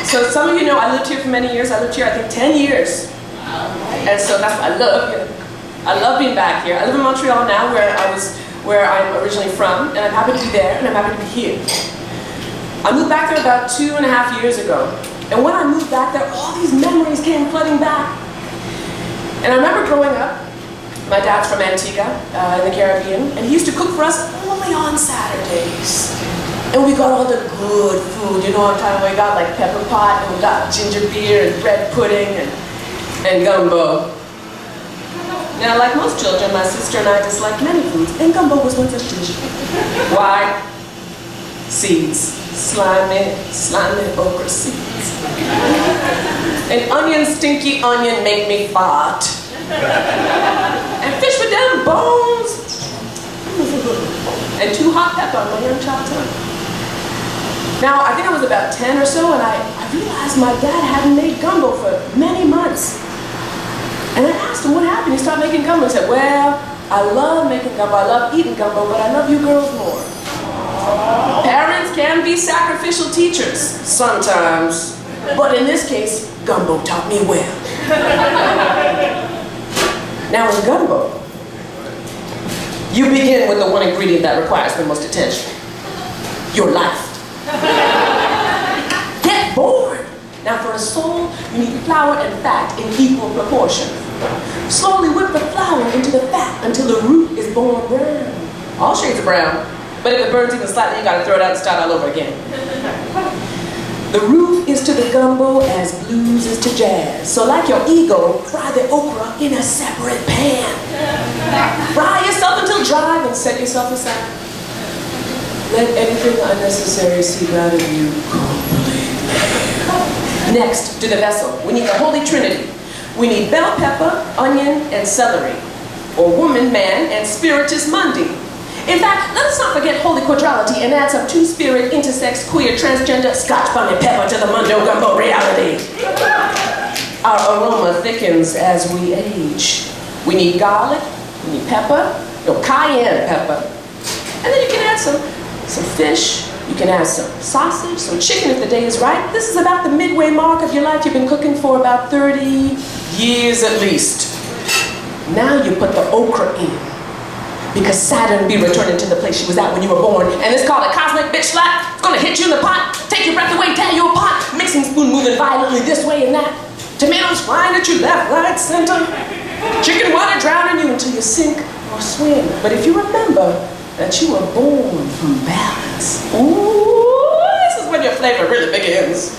So some of you know I lived here for many years. I lived here, I think, 10 years. And so that's what I love here. I love being back here. I live in Montreal now, where I'm originally from, and I'm happy to be there, and I'm happy to be here. I moved back there about 2.5 years ago. And when I moved back there, all these memories came flooding back. And I remember growing up, my dad's from Antigua, in the Caribbean, and he used to cook for us only on Saturdays. And we got all the good food, you know what I'm talking about? We got like pepper pot, and we got ginger beer, and bread pudding, and gumbo. Now, like most children, my sister and I disliked many foods, and gumbo was one such dish. Why? Seeds. Slimy okra seeds. An onion, stinky onion make me fart. And fish with them bones. And 2 hot pepper on my young child tongue. Now, I think I was about 10 or so, and I realized my dad hadn't made gumbo for many months. And I asked him what happened. He started making gumbo. He said, well, I love making gumbo, I love eating gumbo, but I love you girls more. Parents can be sacrificial teachers, sometimes. But in this case, gumbo taught me well. Now in gumbo, you begin with the one ingredient that requires the most attention. Your life. Get bored. Now for a soul, you need flour and fat in equal proportion. Slowly whip the flour into the fat until the root is born brown. All shades of brown. But if it burns even slightly, you gotta throw it out and start all over again. The root is to the gumbo as blues is to jazz. So like your ego, fry the okra in a separate pan. Fry yourself until dry and set yourself aside. Let anything unnecessary seep out of you completely. Next, to the vessel. We need the Holy Trinity. We need bell pepper, onion, and celery. Or woman, man, and spiritus mundi. In fact, let us not forget holy quadrality and add some two-spirit, intersex, queer, transgender, Scotch bonnet pepper to the Mundo Gumbo reality. Our aroma thickens as we age. We need garlic, we need pepper, no, cayenne pepper. And then you can add some fish, you can add some sausage, some chicken if the day is right. This is about the midway mark of your life. You've been cooking for about 30 years at least. Now you put the okra in. Because Saturn be returning to the place she was at when you were born. And it's called a cosmic bitch slap. It's gonna hit you in the pot, take your breath away, tear you apart. Mixing spoon moving violently this way and that. Tomatoes flying at you left, right, center. Chicken water drowning you until you sink or swim. But if you remember that you were born from balance, ooh, this is when your flavor really begins.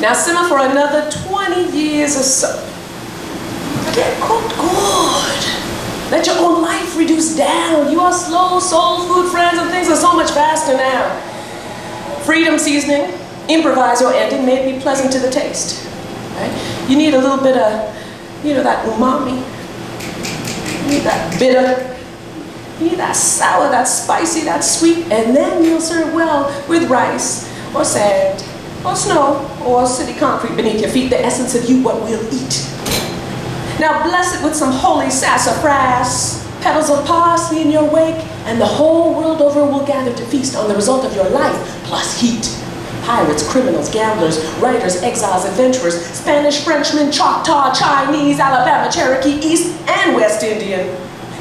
Now simmer for another 20 years or so. Get cooked good. Let your own life reduce down. You are slow soul food friends and things are so much faster now. Freedom seasoning, improvise your ending, may it be pleasant to the taste. Right? You need a little bit of, that umami. You need that bitter. You need that sour, that spicy, that sweet. And then you'll serve well with rice or sand or snow or city concrete beneath your feet. The essence of you, what we'll eat. Now bless it with some holy sassafras, petals of parsley in your wake, and the whole world over will gather to feast on the result of your life, plus heat. Pirates, criminals, gamblers, writers, exiles, adventurers, Spanish, Frenchmen, Choctaw, Chinese, Alabama, Cherokee, East and West Indian,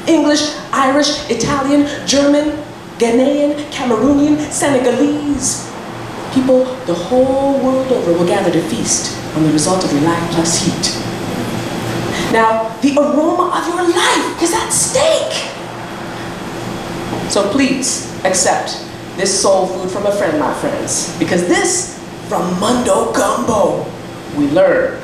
English, Irish, Italian, German, Ghanaian, Cameroonian, Senegalese. People the whole world over will gather to feast on the result of your life plus heat. Now, the aroma of your life is at stake. So please accept this soul food from a friend, my friends, because this, from Mundo Gumbo, we learn